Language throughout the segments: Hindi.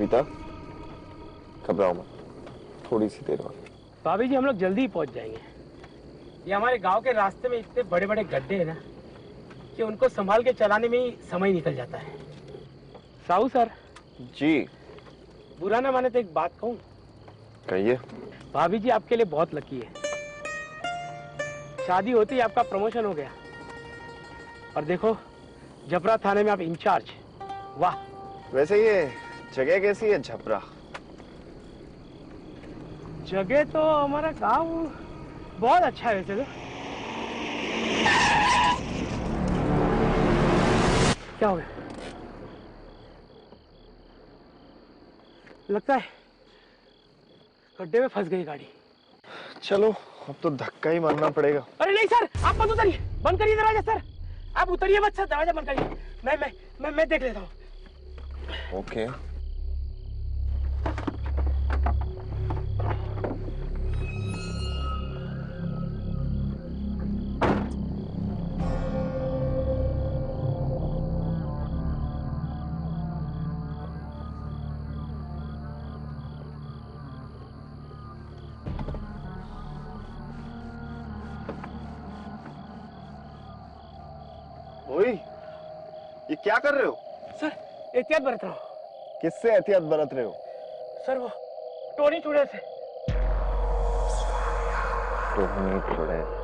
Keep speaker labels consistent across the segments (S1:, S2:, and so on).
S1: बबीता, घबराओ मत, थोड़ी सी देर और।
S2: भाभी जी हम लोग जल्दी ही पहुंच जाएंगे। ये हमारे गांव के रास्ते में इतने बड़े बड़े गड्ढे हैं ना कि उनको संभाल के चलाने में ही समय निकल जाता है। साहू सर
S1: जी।
S2: बुरा ना माने तो एक बात कहूं?
S1: कहिए।
S2: भाभी जी आपके लिए बहुत लकी है। शादी होते ही आपका प्रमोशन हो गया और देखो जबरा थाने में आप इंचार्ज। वाह।
S1: वैसे ये जगह कैसी है झपरा?
S2: जगह तो हमारा गांव बहुत अच्छा है वैसे तो। क्या हो गया? लगता है गड्ढे में फंस गई गाड़ी।
S1: चलो अब तो धक्का ही मारना पड़ेगा।
S2: अरे नहीं सर, आप मत उतरिए, बंद करिए दरवाजा सर। आप उतरिए मत सर, दरवाजा बंद करिए। मैं देख लेता हूँ।
S1: ओके। ओए, ये क्या कर रहे हो?
S2: सर एहतियात बरत रहा हूँ।
S1: किससे एहतियात बरत रहे हो?
S2: सर वो टोनी चुड़ैल से।
S1: टोनी चुड़ैल?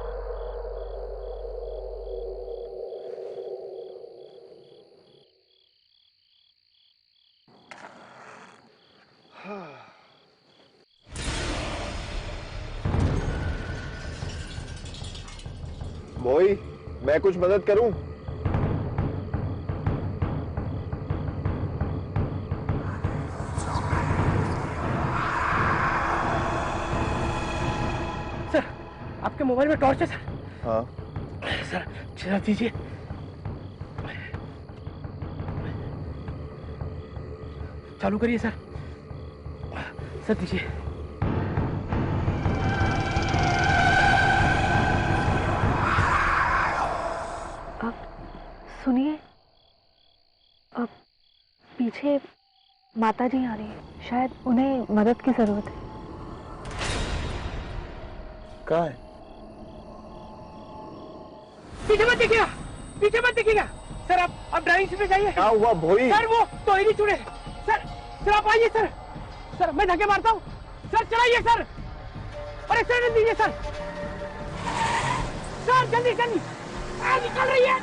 S1: मोई, मैं कुछ मदद करूं?
S2: सर आपके मोबाइल में टॉर्च है सर?
S1: हाँ।
S2: सर चला दीजिए। चालू करिए सर। सर दीजिए।
S3: अब सुनिए, अब पीछे माता जी आ रही है, शायद उन्हें मदद की जरूरत है।
S1: कहाँ है?
S2: पीछे मत देखिएगा, पीछे मत देखिएगा। सर आप ड्राइविंग सीट पे जाइए।
S1: क्या हुआ भोई?
S2: सर वो टोनी चुड़ैल। सर आप आइए सर। सर मैं धक्के मारता हूँ। सर चलाइए सर। अरे सर दीजिए सर। सर जल्दी जल्दी, निकल रही है।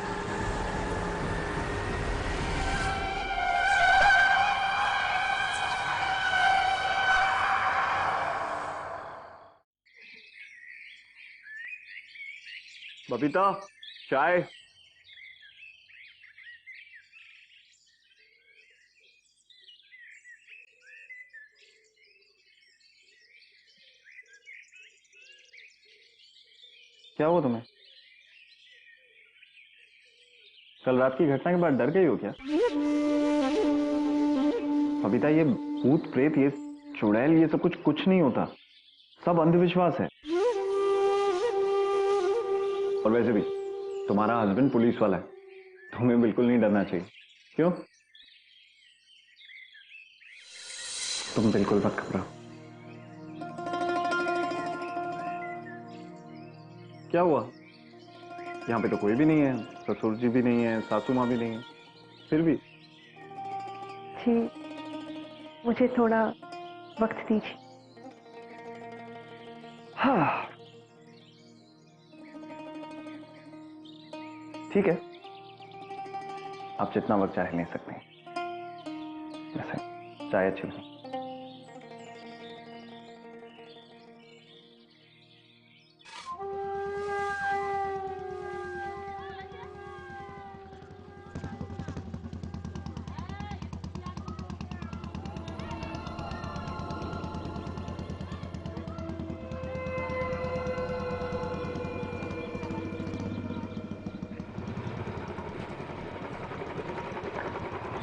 S1: बबीता, चाय।
S4: क्या हुआ तुम्हें? कल रात की घटना के बाद डर गई हो क्या? बबीता, ये भूत प्रेत, ये चुड़ैल, ये सब कुछ नहीं होता, सब अंधविश्वास है। और वैसे भी तुम्हारा हस्बैंड पुलिस वाला है, तुम्हें बिल्कुल नहीं डरना चाहिए। क्यों? तुम बिल्कुल मत घबराओ। क्या हुआ? यहाँ पे तो कोई भी नहीं है, ससुर जी भी नहीं है, सासू माँ भी नहीं है, फिर भी।
S3: जी मुझे थोड़ा वक्त दीजिए।
S4: हाँ ठीक है, आप जितना वक्त चाहे ले सकते हैं। वैसे चाय अच्छी बनी।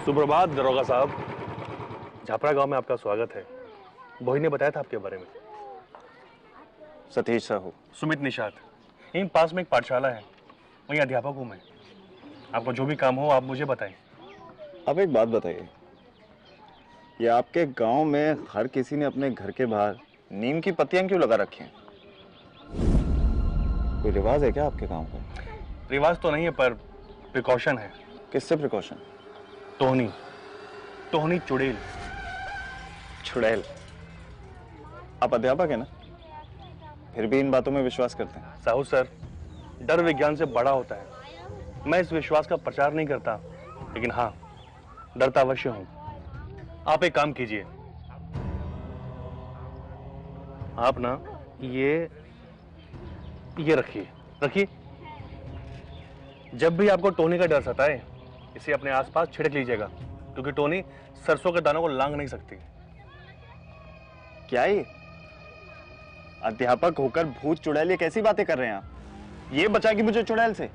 S5: सुप्रभात दरोगा साहब, झापरा गांव में आपका स्वागत है। भोई ने बताया था आपके बारे में।
S1: सतीश साहू।
S5: सुमित निषाद। यहीं पास में एक पाठशाला है, वहीं अध्यापक हूं मैं। आपको जो भी काम हो आप मुझे बताएं।
S1: अब एक बात बताइए, ये आपके गांव में हर किसी ने अपने घर के बाहर नीम की पत्तियां क्यों लगा रखी हैं? कोई रिवाज है क्या आपके गांव का?
S5: रिवाज तो नहीं है पर प्रिकॉशन है।
S1: किससे प्रिकॉशन?
S5: टोहनी, टोहनी चुड़ैल।
S1: चुड़ैल? आप अध्यापक है ना, फिर भी इन बातों में विश्वास करते हैं?
S5: साहू सर, डर विज्ञान से बड़ा होता है। मैं इस विश्वास का प्रचार नहीं करता, लेकिन हाँ, डरता अवश्य हूं। आप एक काम कीजिए, आप ना ये रखिए, रखिए। जब भी आपको टोनी का डर सताए, इसे अपने आसपास छिड़क लीजिएगा, क्योंकि टोनी सरसों के दानों को लांग नहीं सकती।
S1: क्या ये अध्यापक होकर भूत चुड़ैल ये कैसी बातें कर रहे हैं आप? ये बचाएगी मुझे चुड़ैल से?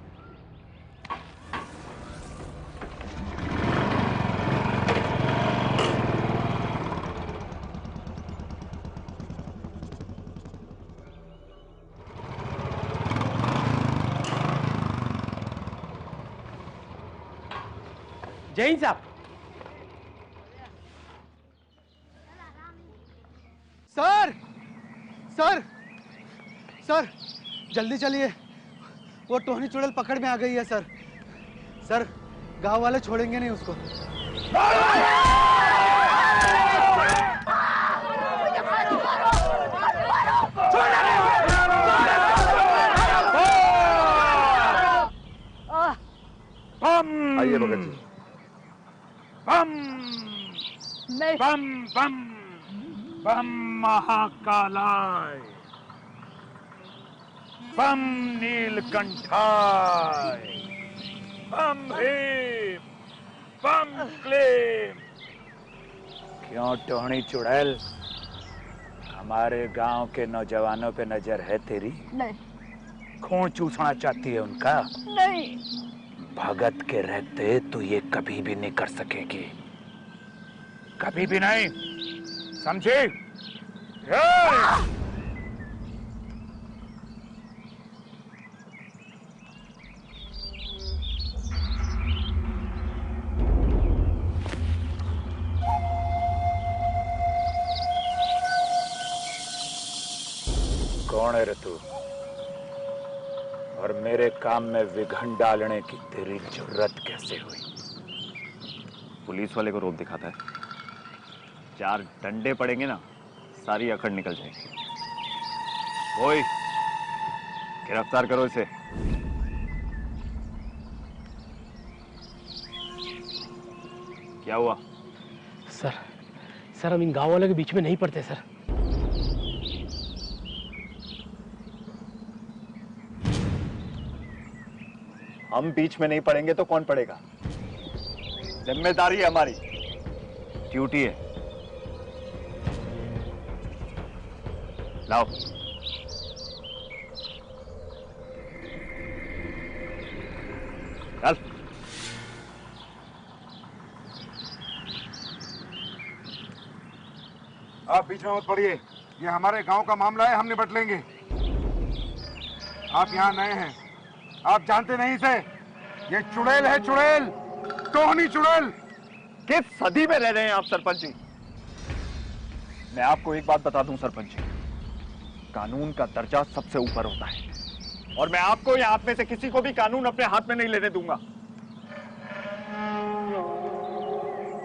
S2: जैन साहब।
S6: सर सर सर, जल्दी चलिए, वो टोहनी चुड़ैल पकड़ में आ गई है सर। सर, गांव वाले छोड़ेंगे नहीं उसको।
S4: आइए भगत जी।
S7: बम बम बम बम महाकालाय, बम नीलकंठाय, बम भीम, बम क्लीम। क्यों टोहनी चुड़ैल, हमारे गांव के नौजवानों पे नजर है तेरी?
S8: नहीं।
S7: खून चूसना चाहती है उनका?
S8: नहीं।
S7: भगत के रहते तो ये कभी भी नहीं कर सकेगी, कभी भी नहीं, समझे? कौन है रे तू, और मेरे काम में विघन डालने की तेरी जुर्रत कैसे हुई?
S1: पुलिस वाले को रोब दिखाता है। 4 डंडे पड़ेंगे ना, सारी अकड़ निकल जाएगी। ओए, गिरफ्तार करो इसे। क्या हुआ?
S2: सर, हम इन गांव वालों के बीच में नहीं पड़ते सर।
S1: हम बीच में नहीं पड़ेंगे तो कौन पड़ेगा? जिम्मेदारी है हमारी, ड्यूटी है। लाओ। चल।
S9: आप बीच में मत पड़िए, ये हमारे गांव का मामला है, हम निपट लेंगे। आप यहाँ नए हैं, आप जानते नहीं इसे। ये चुड़ैल है, चुड़ैल, टोहनी चुड़ैल।
S1: किस सदी में रह रहे हैं आप सरपंच जी? मैं आपको एक बात बता दूं सरपंच जी, कानून का दर्जा सबसे ऊपर होता है, और मैं आपको या आप में से किसी को भी कानून अपने हाथ में नहीं लेने दूंगा।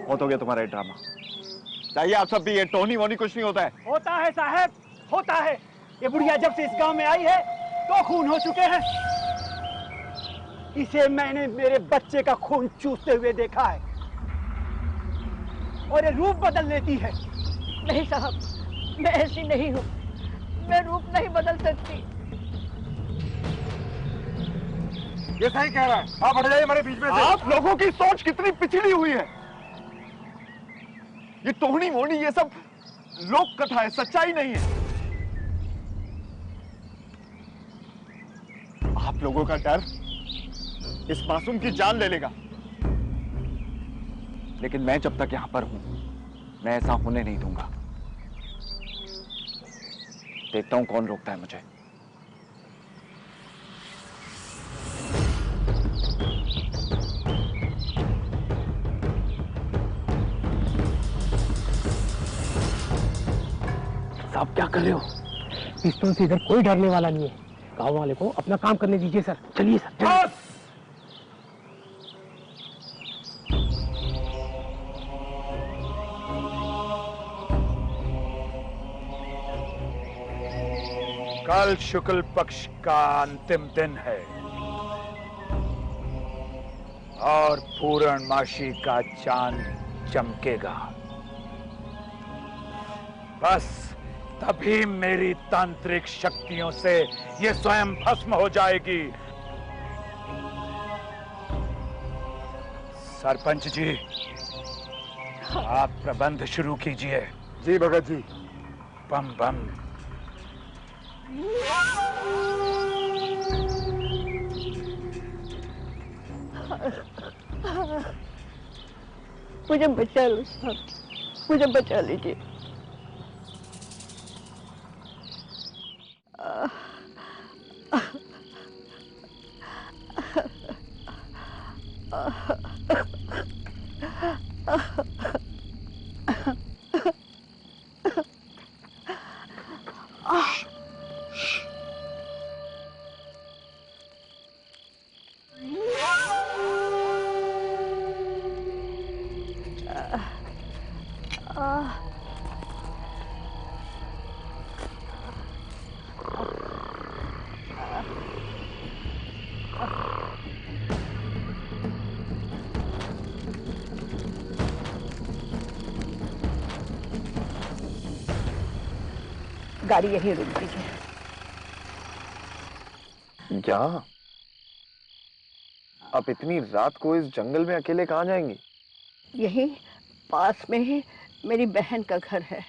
S1: बहुत हो गया तुम्हारा ये ड्रामा। चाहिए आप सब भी, ये टोहनी वोहनी कुछ नहीं होता है।
S6: होता है साहब, होता है। ये बुढ़िया जब से इस गांव में आई है तो खून हो चुके हैं। इसे मैंने मेरे बच्चे का खून चूसते हुए देखा है, और ये रूप बदल लेती है।
S8: नहीं साहब, मैं ऐसी नहीं हूँ, मैं रूप नहीं बदल सकती।
S9: ये सही कह रहा है, आप हट जाइए हमारे बीच में से।
S1: आप लोगों की सोच कितनी पिछड़ी हुई है। ये टोहनी वोहनी ये सब लोक कथा है, सच्चाई नहीं है। आप लोगों का डर इस मासूम की जान ले लेगा, लेकिन मैं जब तक यहां पर हूं, मैं ऐसा होने नहीं दूंगा। देखता हूं कौन रोकता है मुझे।
S2: क्या कर रहे हो? पिस्तौल से इधर कोई डरने वाला नहीं है। गांव वाले को अपना काम करने दीजिए सर। चलिए सर, चलिए।
S9: बस! कल शुक्ल पक्ष का अंतिम दिन है और पूर्णमासी का चांद चमकेगा। बस तभी मेरी तांत्रिक शक्तियों से ये स्वयं भस्म हो जाएगी। सरपंच जी, आप प्रबंध शुरू कीजिए।
S10: जी भगत जी।
S9: बम बम।
S8: मुझे बचा लो साहब, मुझे बचा लीजिए। गाड़ी यहीं रुक दीजिए।
S1: क्या आप इतनी रात को इस जंगल में अकेले कहाँ जाएंगी?
S8: यहीं पास में ही मेरी बहन का घर है,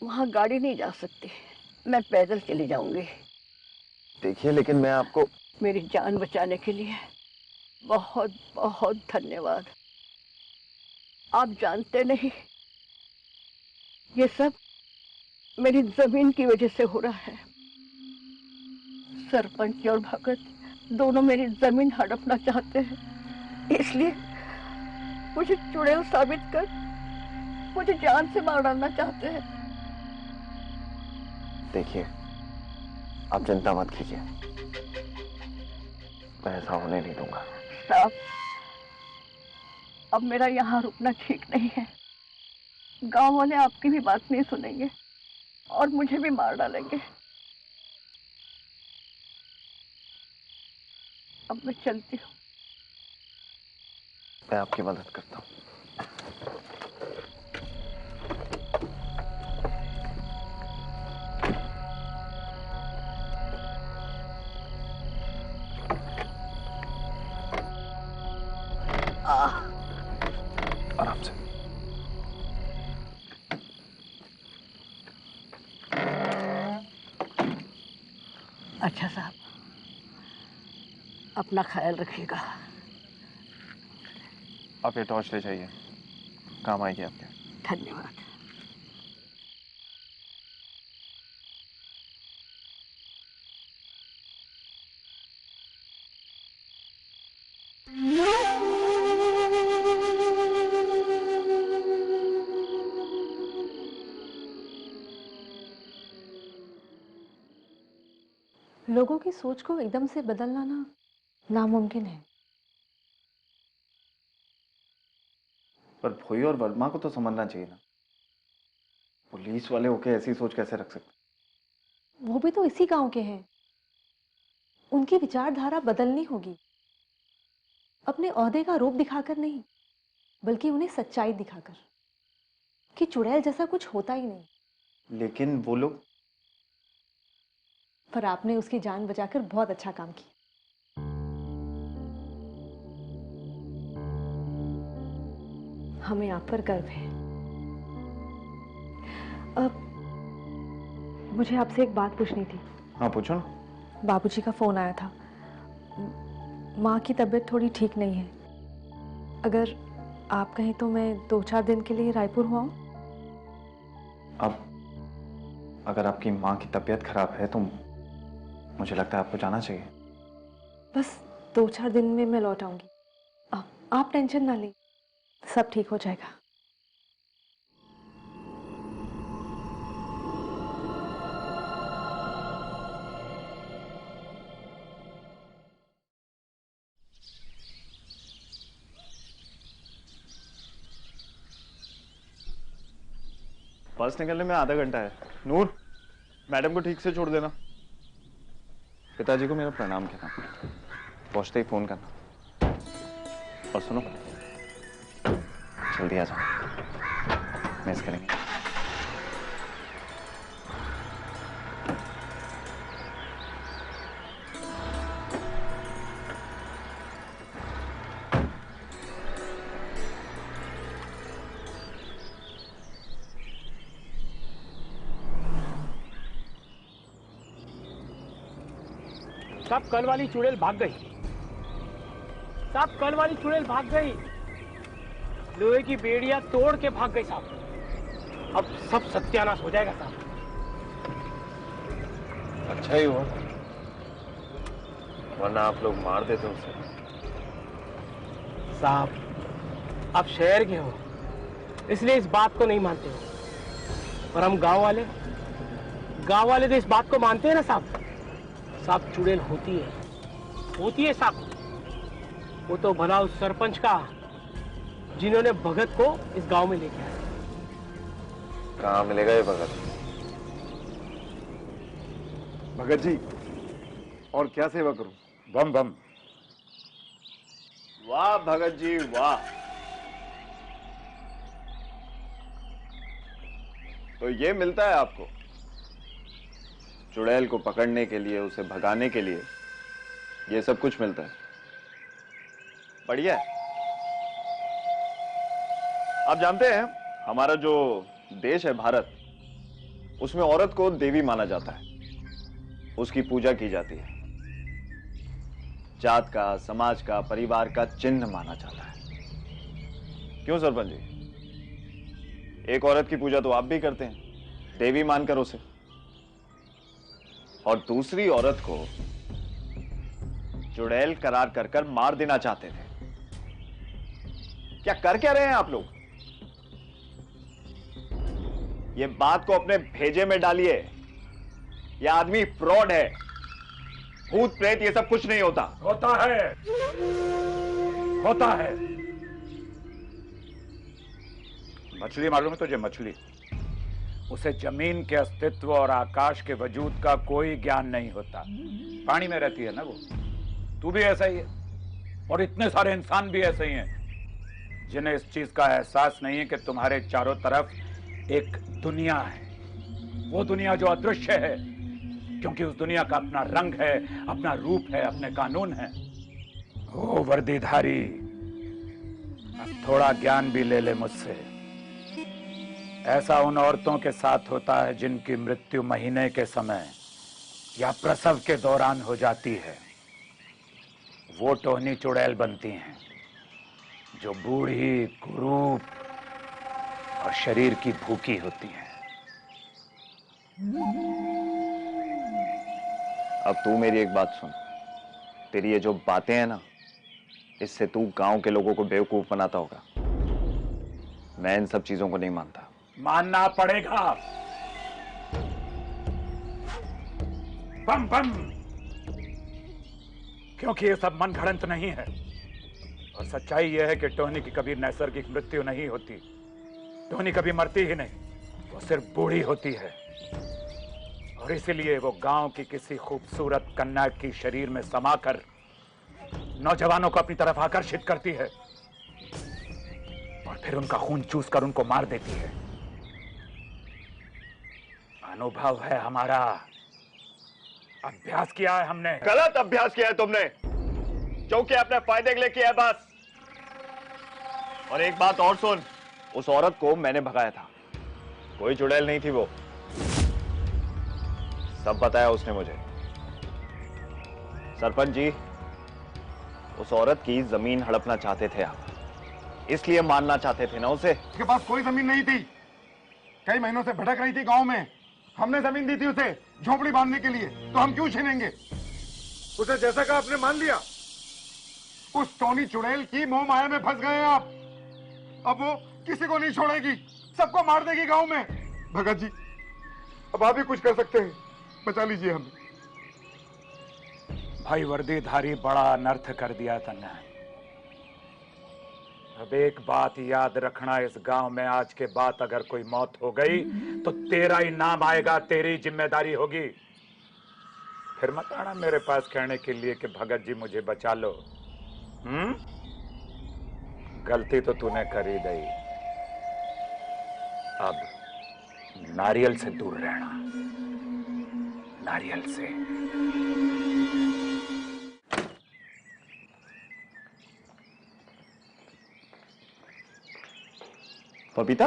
S8: वहां गाड़ी नहीं जा सकती, मैं पैदल चली जाऊंगी।
S1: देखिए, लेकिन मैं आपको
S8: मेरी जान बचाने के लिए बहुत बहुत धन्यवाद। आप जानते नहीं, ये सब मेरी जमीन की वजह से हो रहा है। सरपंच और भगत दोनों मेरी जमीन हड़पना चाहते हैं, इसलिए मुझे चुड़ैल साबित कर मुझे जान से मार डालना चाहते हैं।
S1: देखिए, आप चिंता मत कीजिए, मैं ऐसा होने नहीं दूंगा।
S8: साहब, अब मेरा यहाँ रुकना ठीक नहीं है। गांव वाले आपकी भी बात नहीं सुनेंगे और मुझे भी मार डालेंगे। अब मैं चलती हूँ।
S1: मैं आपकी मदद करता हूँ। आराम से।
S8: अच्छा साहब, अपना ख्याल रखिएगा।
S1: आप ये टॉर्च ले जाइए, काम आएगी आपके।
S8: धन्यवाद।
S3: लोगों की सोच को एकदम से बदलना ना नामुमकिन है।
S4: पर भोई और वर्मा को तो समझना चाहिए ना, पुलिस वाले होके ऐसी सोच कैसे रख सकते?
S3: वो भी तो इसी गांव के हैं, उनकी विचारधारा बदलनी होगी। अपने ओहदे का रूप दिखाकर नहीं, बल्कि उन्हें सच्चाई दिखाकर कि चुड़ैल जैसा कुछ होता ही नहीं।
S4: लेकिन वो लोग,
S3: पर आपने उसकी जान बचाकर बहुत अच्छा काम किया। हमें आप पर गर्व है। अब मुझे आपसे एक बात पूछनी थी।
S4: हाँ पूछो ना।
S3: बाबूजी का फोन आया था, माँ की तबीयत थोड़ी ठीक नहीं है। अगर आप कहें तो मैं 2-4 दिन के लिए रायपुर हुआ हूँ।
S4: अब अगर आपकी माँ की तबीयत खराब है तो मुझे लगता है आपको जाना चाहिए।
S3: बस 2-4 दिन में मैं लौट आऊंगी। आप टेंशन ना लें, सब ठीक हो जाएगा।
S4: बस निकलने में आधा घंटा है। नूर, मैडम को ठीक से छोड़ देना। पिताजी को मेरा प्रणाम कहना, पहुंचते ही फोन करना। और सुनो, जल्दी आ जाओ, मिस करेंगे।
S2: साहब कल वाली चुड़ैल भाग गई। साहब कल वाली चुड़ैल भाग गई, लोहे की बेड़ियां तोड़ के भाग गई साहब। अब सब सत्यानाश हो जाएगा साहब।
S10: अच्छा ही हुआ, वरना आप लोग मार देते उसे।
S2: साहब आप शहर के हो, इसलिए इस बात को नहीं मानते हो, पर हम गांव वाले तो इस बात को मानते हैं ना साहब। साहब चुड़ैल होती है साहब। वो तो भला उस सरपंच का जिन्होंने भगत को इस गांव में लेके आया।
S10: कहाँ मिलेगा ये भगत?
S1: भगत जी, और क्या सेवा करूं?
S9: बम बम।
S4: वाह भगत जी वाह। तो ये मिलता है आपको? चुड़ैल को पकड़ने के लिए, उसे भगाने के लिए ये सब कुछ मिलता है। बढ़िया है। आप जानते हैं हमारा जो देश है भारत, उसमें औरत को देवी माना जाता है, उसकी पूजा की जाती है, जात का, समाज का, परिवार का चिन्ह माना जाता है। क्यों सरपंच जी? एक औरत की पूजा तो आप भी करते हैं, देवी मानकर उसे, और दूसरी औरत को चुड़ैल करार कर मार देना चाहते थे। क्या कर क्या रहे हैं आप लोग? ये बात को अपने भेजे में डालिए। यह आदमी फ्रॉड है, भूत प्रेत ये सब कुछ नहीं होता।
S9: होता है। मछली मालूम है तुझे? मछली, उसे जमीन के अस्तित्व और आकाश के वजूद का कोई ज्ञान नहीं होता। पानी में रहती है ना वो। तू भी ऐसा ही है, और इतने सारे इंसान भी ऐसे ही हैं जिन्हें इस चीज का एहसास नहीं है कि तुम्हारे चारों तरफ एक दुनिया है। वो दुनिया जो अदृश्य है, क्योंकि उस दुनिया का अपना रंग है, अपना रूप है, अपने कानून है। ओ वर्दीधारी, अब थोड़ा ज्ञान भी ले ले मुझसे। ऐसा उन औरतों के साथ होता है जिनकी मृत्यु महीने के समय या प्रसव के दौरान हो जाती है। वो टोहनी चुड़ैल बनती हैं, जो बूढ़ी, कुरूप और शरीर की भूखी होती हैं।
S4: अब तू मेरी एक बात सुन। तेरी ये जो बातें हैं ना, इससे तू गांव के लोगों को बेवकूफ बनाता होगा। मैं इन सब चीजों को नहीं मानता।
S9: मानना पड़ेगा। बम बम, क्योंकि ये सब मन घड़ंत नहीं है, और सच्चाई यह है कि टोनी की कभी नैसर्गिक मृत्यु नहीं होती। टोनी कभी मरती ही नहीं, वो सिर्फ बूढ़ी होती है, और इसीलिए वो गांव की किसी खूबसूरत कन्या की शरीर में समाकर नौजवानों को अपनी तरफ आकर्षित करती है, और फिर उनका खून चूस कर उनको मार देती है। अनुभव है हमारा, अभ्यास किया है हमने।
S1: गलत अभ्यास किया है तुमने, क्योंकि अपने फायदे के लिए किया है बस। और एक बात और सुन, उस औरत को मैंने भगाया था, कोई चुड़ैल नहीं थी वो। सब बताया उसने मुझे। सरपंच जी, उस औरत की जमीन हड़पना चाहते थे आप, इसलिए मारना चाहते थे ना उसे।
S11: उसके पास कोई जमीन नहीं थी, कई महीनों से भटक रही थी गांव में। हमने जमीन दी थी उसे झोपड़ी बांधने के लिए, तो हम क्यों छीनेंगे? उसे जैसा कहा आपने मान लिया। उस टोनी चुड़ैल की मोह माया में फंस गए आप। अब वो किसी को नहीं छोड़ेगी, सबको मार देगी गांव में। भगत जी, अब आप ही कुछ कर सकते हैं, बचा लीजिए हमें।
S9: भाई वर्दीधारी, बड़ा अनर्थ कर दिया तन्ने। अब एक बात याद रखना, इस गांव में आज के बाद अगर कोई मौत हो गई तो तेरा ही नाम आएगा, तेरी जिम्मेदारी होगी। फिर मत आना मेरे पास कहने के लिए कि भगत जी मुझे बचा लो। गलती तो तूने कर ही दी, अब नारियल से दूर रहना, नारियल से।
S4: बबीता,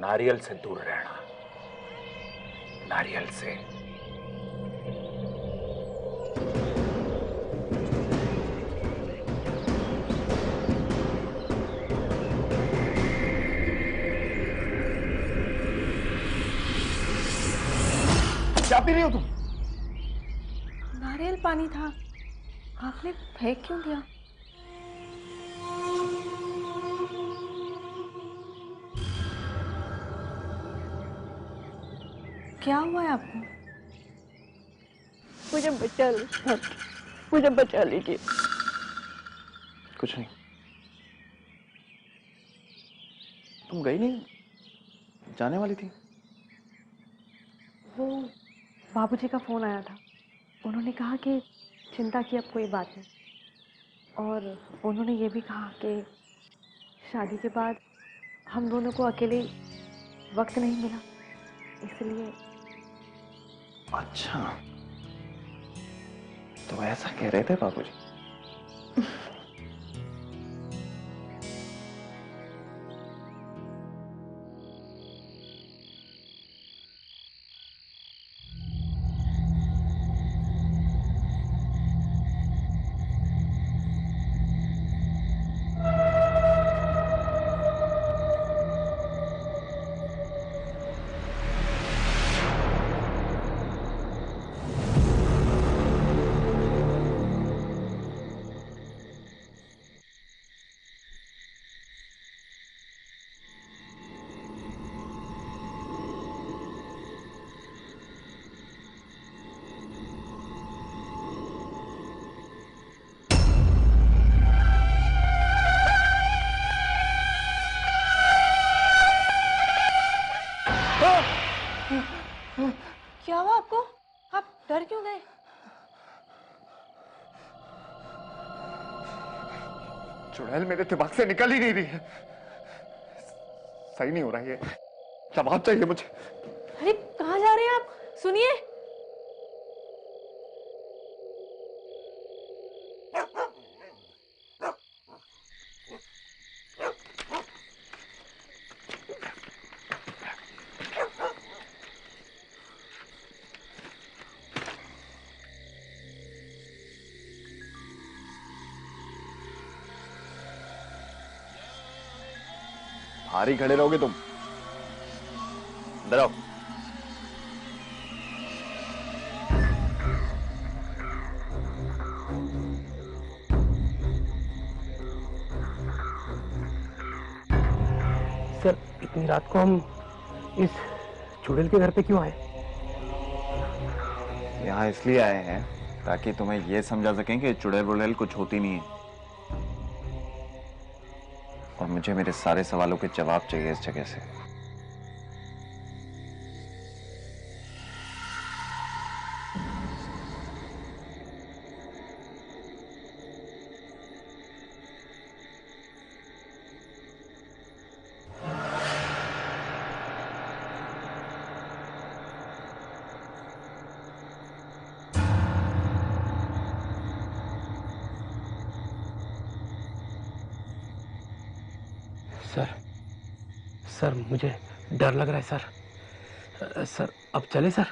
S9: नारियल से दूर रहना, नारियल से।
S1: क्या पी रही हो तुम?
S3: नारियल पानी था, आपने फेंक क्यों दिया? क्या हुआ है आपको?
S8: मुझे बचा लो सर, मुझे बचा लीजिए।
S4: कुछ नहीं। तुम गई नहीं, जाने वाली थी।
S3: वो बाबूजी का फोन आया था, उन्होंने कहा कि चिंता की अब कोई बात नहीं, और उन्होंने ये भी कहा कि शादी के बाद हम दोनों को अकेले वक्त नहीं मिला, इसलिए।
S4: अच्छा, तो ऐसा कह रहे थे बाबूजी?
S3: क्या हुआ आपको? आप डर क्यों गए?
S1: चुड़ैल मेरे दिमाग से निकल ही नहीं रही है, सही नहीं हो रहा है। जवाब चाहिए मुझे।
S3: अरे कहाँ जा रहे हैं आप? सुनिए।
S4: बाहर ही खड़े रहोगे तुम? अंदर आओ।
S2: सर, इतनी रात को हम इस चुड़ैल के घर पे क्यों आए?
S4: यहाँ इसलिए आए हैं ताकि तुम्हें यह समझा सकें कि चुड़ैल वुड़ैल कुछ होती नहीं है, और मुझे मेरे सारे सवालों के जवाब चाहिए इस जगह से।
S2: सर, मुझे डर लग रहा है सर। सर, अब चले सर?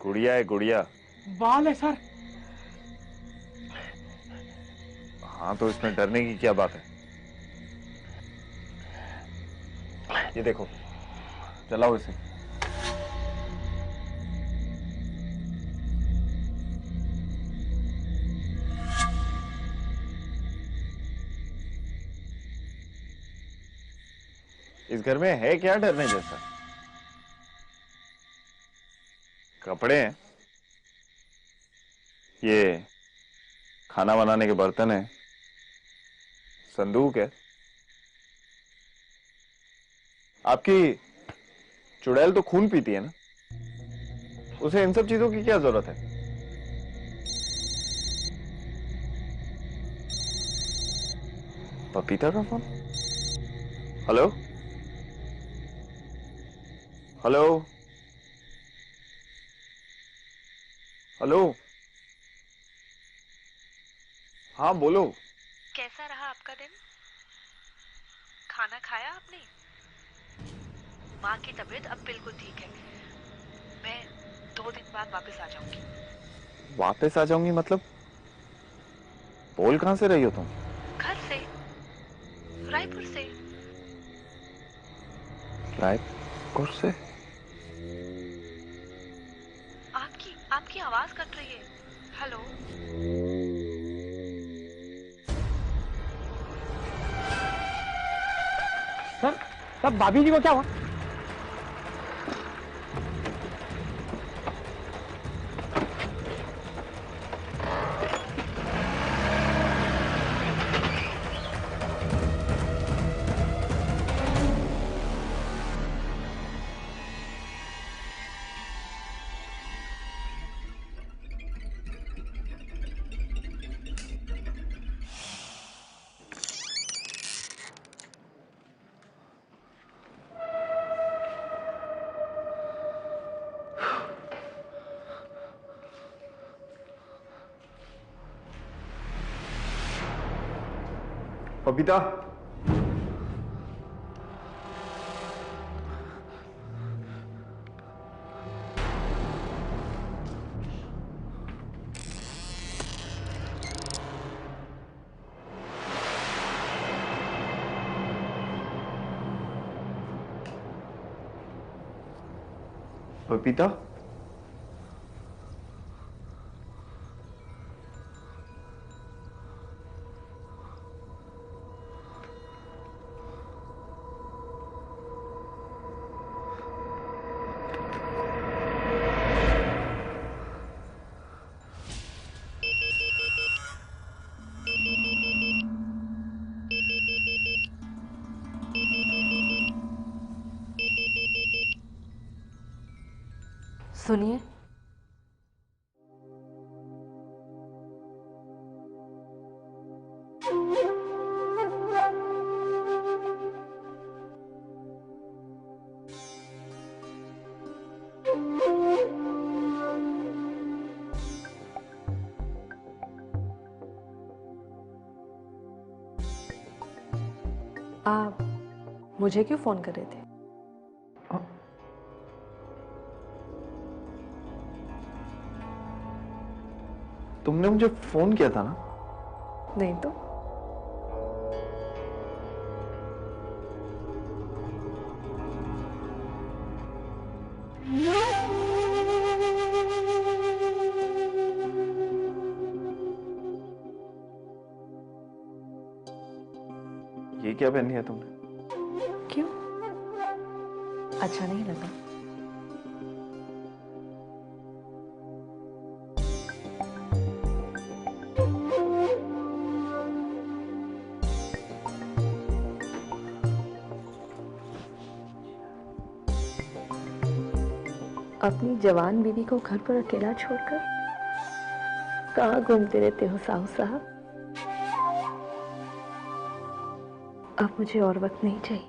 S4: गुड़िया है, गुड़िया।
S2: बाल है सर।
S4: हाँ, तो इसमें डरने की क्या बात है? ये देखो, चलाओ इसे। इस घर में है क्या डरने जैसा? कपड़े हैं, ये खाना बनाने के बर्तन हैं, संदूक है। आपकी चुड़ैल तो खून पीती है ना, उसे इन सब चीजों की क्या जरूरत है? पपीता का फोन? हेलो हेलो हेलो, हाँ बोलो।
S3: कैसा रहा आपका दिन? खाना खाया आपने? माँ की तबीयत अब बिल्कुल ठीक है। मैं 2 दिन बाद वापस आ जाऊंगी।
S4: वापस आ जाऊंगी मतलब? बोल कहां से रही हो तुम?
S3: घर से, रायपुर से।
S4: रायपुर से?
S3: आपकी आवाज कट रही है। हेलो।
S2: सर भाभी जी को क्या हुआ?
S4: बबीता, बबीता,
S3: सुनिए, आप मुझे क्यों फोन कर रहे थे?
S4: तुमने मुझे फोन किया था ना?
S3: नहीं तो।
S4: ये क्या पहन लिया तुमने?
S3: क्यों? अच्छा नहीं लगा? अपनी जवान बीवी को घर पर अकेला छोड़कर कहाँ घूमते रहते हो साहू साहब? अब मुझे और वक्त नहीं चाहिए।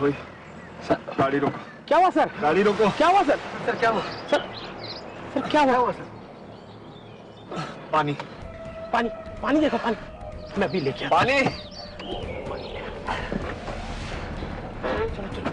S4: वही, गाड़ी रोको।
S2: क्या हुआ सर?
S4: गाड़ी रोको।
S2: क्या हुआ सर?
S6: सर क्या हुआ?
S2: सर क्या हुआ सर?
S4: पानी।
S2: पानी पानी देखो, पानी मैं भी लेके आता हूं।
S4: पानी।
S2: चलो चलो।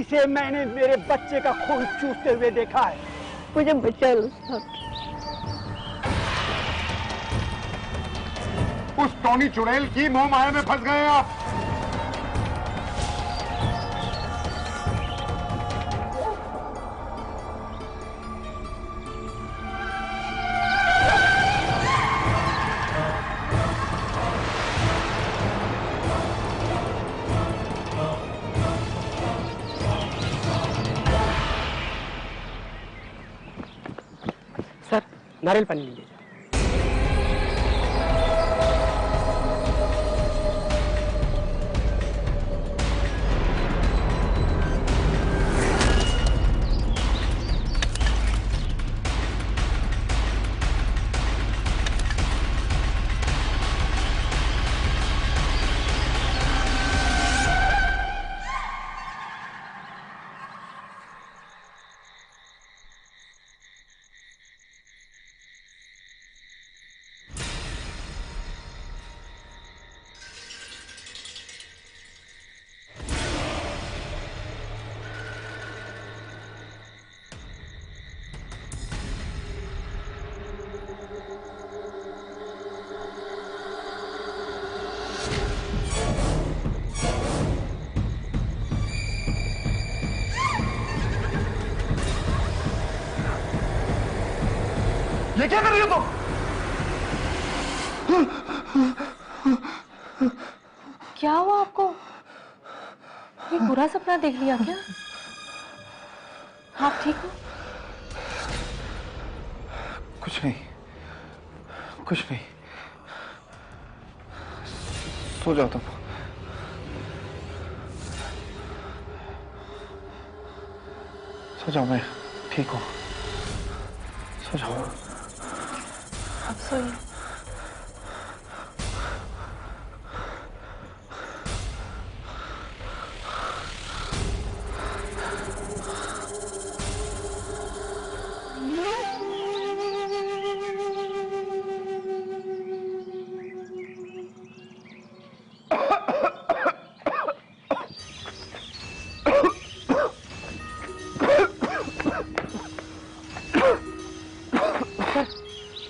S2: जिसे मैंने मेरे बच्चे का खून चूसते हुए देखा है।
S8: मुझे बचा लो साहब।
S11: उस टोनी चुड़ैल की मोह माया में फंस गए आप।
S2: सर नारियल पानी लीजिए।
S11: ये क्या कर रही हो तुम?
S3: क्या हुआ आपको? ये बुरा सपना देख लिया क्या? आप ठीक हो?
S4: कुछ नहीं, कुछ नहीं। सो जाओ तुम। सो जाओ, मैं ठीक हूँ। सो जाओ।
S3: अब सोइए।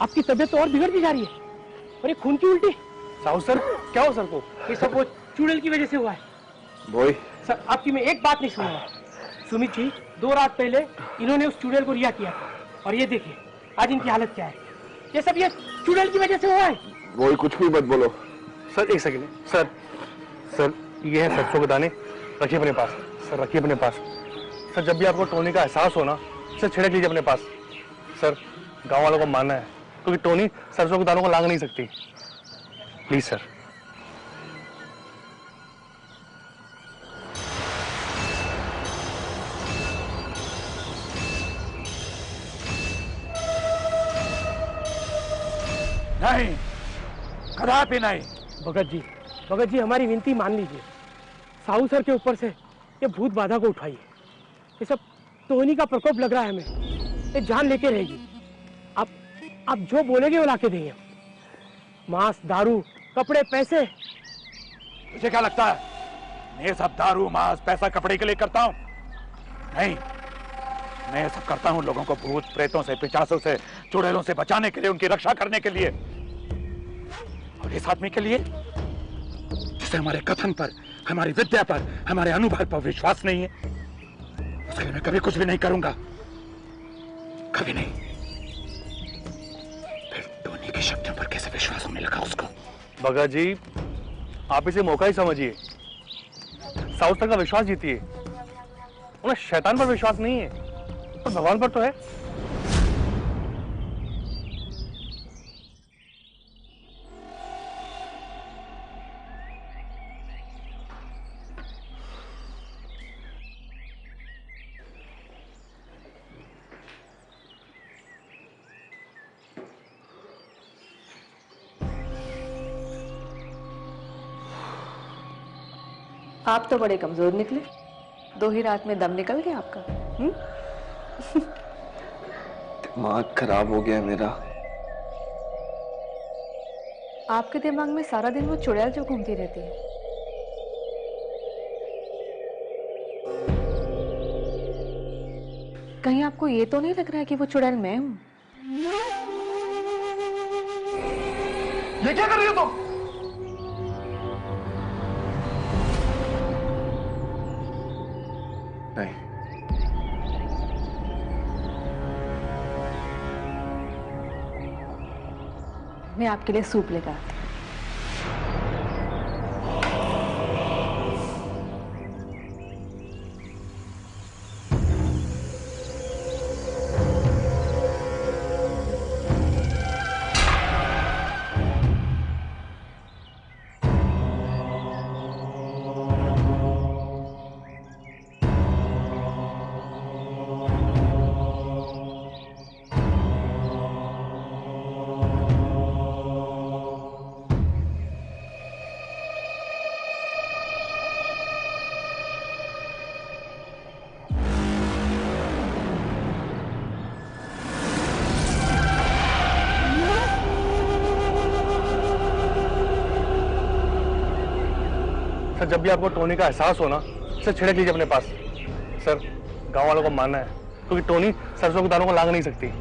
S2: आपकी तबीयत तो और बिगड़ती जा रही है। और ये खून की उल्टी।
S5: साहू सर, क्या हो सर को?
S2: ये सब वो चुड़ैल की वजह से हुआ है।
S4: बोई
S2: सर आपकी मैं एक बात नहीं सुनूंगा। सुमित जी 2 रात पहले इन्होंने उस चुड़ैल को रिहा किया था और ये देखिए आज इनकी हालत क्या है। ये सब ये चुड़ैल की वजह से हुआ है।
S4: बोई कुछ भी मत बोलो।
S5: सर एक सेकंड सर। सर ये है सरसों के दाने, रखिए अपने पास। सर रखिए अपने पास। सर जब भी आपको टोनी का एहसास हो ना, सर छिड़क लीजिए अपने पास। सर गांव वालों को मानना है क्योंकि टोनी सरसों के दानों को लांग नहीं सकती। Please sir.
S9: नहीं, कदापि नहीं।
S2: भगत जी हमारी विनती मान लीजिए। साहू सर के ऊपर से ये भूत बाधा को उठाइए। ये सब टोनी का प्रकोप लग रहा है हमें। ये जान लेके रहेगी। आप जो बोलेंगे वो लाके देंगे। मांस, दारू, कपड़े, पैसे।
S9: तुझे क्या लगता है मैं ये सब दारू, मांस, पैसा, कपड़े के लिए करता हूं? नहीं, मैं ये सब करता हूं लोगों को भूत प्रेतों से, पिशाचों से, चुड़ैलों से बचाने के लिए, उनकी रक्षा करने के लिए। और इस आदमी के लिए जिसे हमारे कथन पर, हमारी विद्या पर, हमारे अनुभव पर विश्वास नहीं है, उसके लिए मैं कभी कुछ भी नहीं करूंगा। कभी नहीं। फिर टोनी के शब्दों पर कैसे विश्वास होने लगा उसको?
S5: भगत जी आप इसे मौका ही समझिए। साहू सर का विश्वास जीतिए। उन्हें शैतान पर विश्वास नहीं है, पर भगवान पर तो है।
S3: आप तो बड़े कमजोर निकले। 2 ही रात में दम निकल गया आपका।
S10: दिमाग खराब हो गया मेरा।
S3: आपके दिमाग में सारा दिन वो चुड़ैल जो घूमती रहती है। कहीं आपको ये तो नहीं लग रहा है कि वो चुड़ैल मैं हूं?
S11: ये क्या कर रही हो तुम?
S10: नहीं,
S3: मैं आपके लिए सूप लेकर आती हूँ।
S5: सर जब भी आपको टोनी का एहसास हो ना, सर छिड़क लीजिए अपने पास। सर गांव वालों को मानना है क्योंकि टोनी सरसों के दानों को लांग नहीं सकती।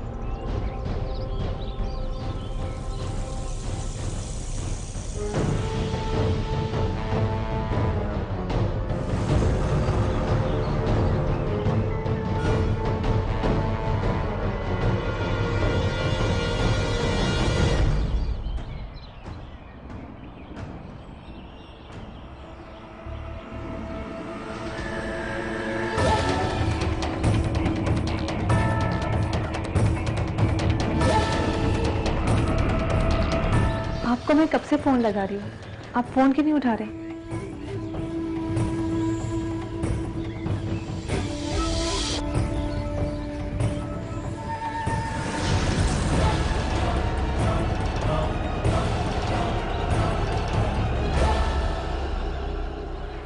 S3: आपको मैं कब से फोन लगा रही हूँ, आप फोन क्यों नहीं उठा रहे?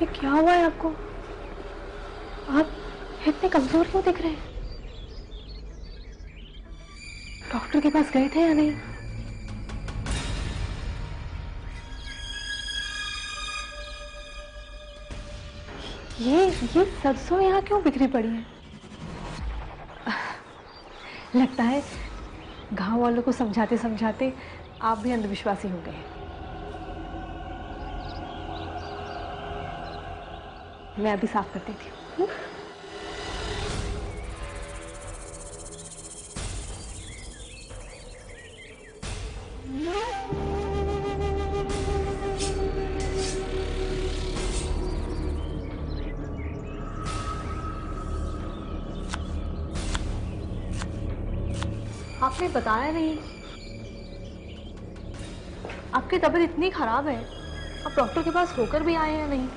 S3: ये क्या हुआ है आपको? आप इतने कमजोर क्यों दिख रहे हैं? डॉक्टर के पास गए थे या नहीं? ये सरसों यहाँ क्यों बिखरी पड़ी है? लगता है गांव वालों को समझाते समझाते आप भी अंधविश्वासी हो गए हैं। मैं अभी साफ कर देती हूँ। आपने बताया नहीं, आपकी तबीयत इतनी खराब है, आप डॉक्टर के पास होकर भी आए या नहीं?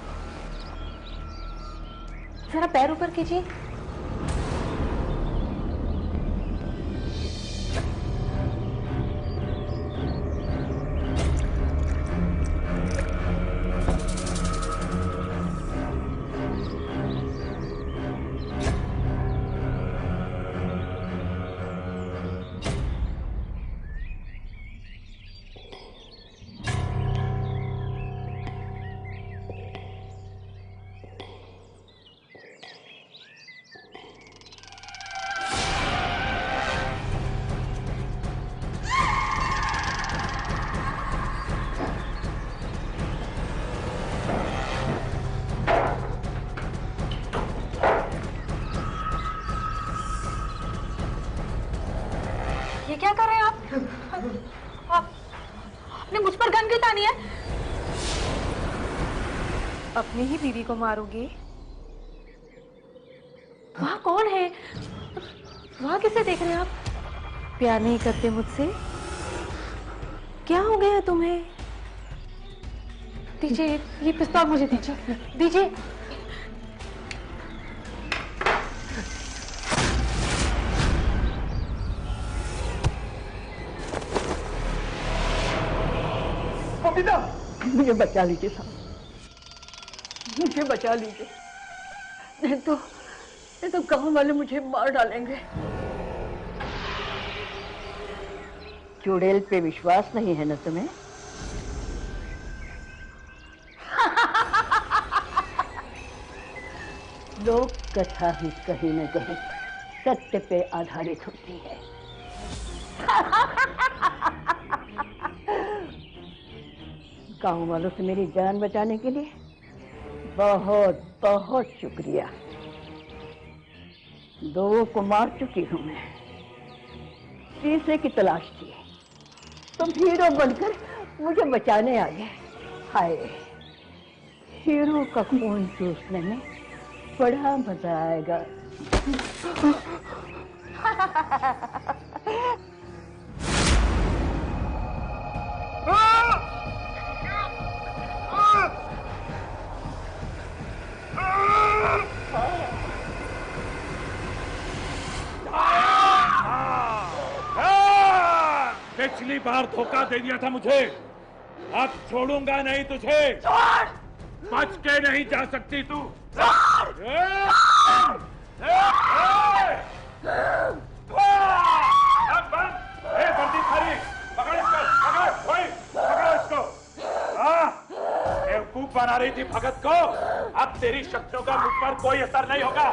S3: जरा पैर ऊपर कीजिए। ये क्या कर रहे हैं आप आपने मुझ पर गन क्यों तानी है? अपनी ही बीवी को मारोगे? वहाँ कौन है? वहाँ किसे देख रहे हैं आप? प्यार नहीं करते मुझसे? क्या हो गया तुम्हें? दीजिए ये पिस्तौल, मुझे दीजिए, दीजिए।
S8: मुझे बचा लीजिए साहब, मुझे बचा लीजिए, नहीं तो गांव वाले मुझे मार डालेंगे। चुड़ैल पे विश्वास नहीं है ना तुम्हें? लोक कथा ही कहीं न कहीं सत्य पे आधारित होती है। गांव वालों से मेरी जान बचाने के लिए बहुत बहुत शुक्रिया। 2 को मार चुकी हूं मैं, तीसरे की तलाश थी, तुम हीरो बनकर मुझे बचाने आ गए। हाय, हीरो का खून चूसने में बड़ा मजा आएगा।
S9: पिछली बार धोखा दे दिया था मुझे, अब छोड़ूंगा नहीं तुझे। बच के नहीं जा सकती तू। बंदी खरी, पकड़ इसको, पकड़ो इसको। बेवकूफ बना रही थी भगत को, अब तेरी शक्तियों का मुझ पर कोई असर नहीं होगा।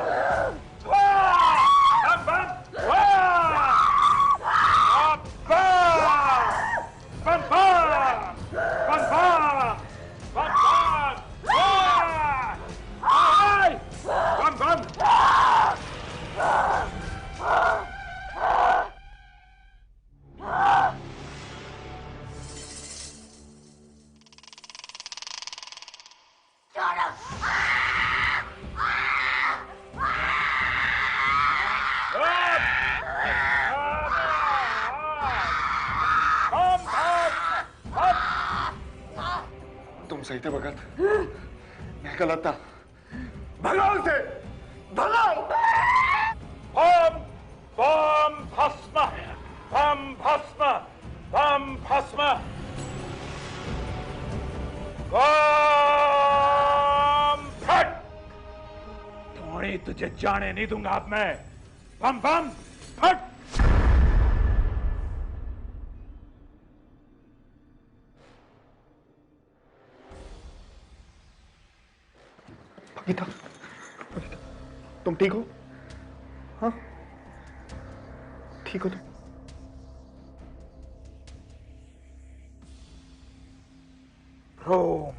S11: तुम सही थे भगत, मैं गलत था। भगवान से भगवान।
S9: बम भस्म, बम भस्म, बम भस्म, बम फट। थोड़ी तुझे जाने नहीं दूंगा अब मैं। बम बम फट।
S11: बबीता, तुम ठीक हो? हाँ, ठीक हो तुम?
S9: रोम,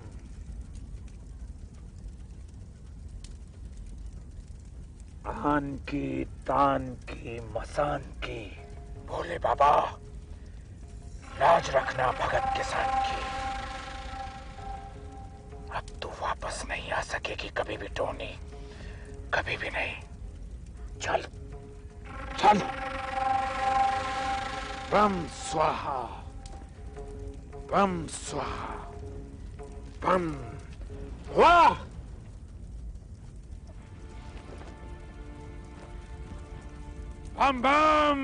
S9: आन की, तान की, मसान की, भोले बाबा, लाज रखना भगत किसान की। अब तू वापस नहीं आ सकेगी कभी भी टोनी, कभी भी नहीं। चल चल। बम स्वाहा, बम स्वाहा, बम वाह। बम बम।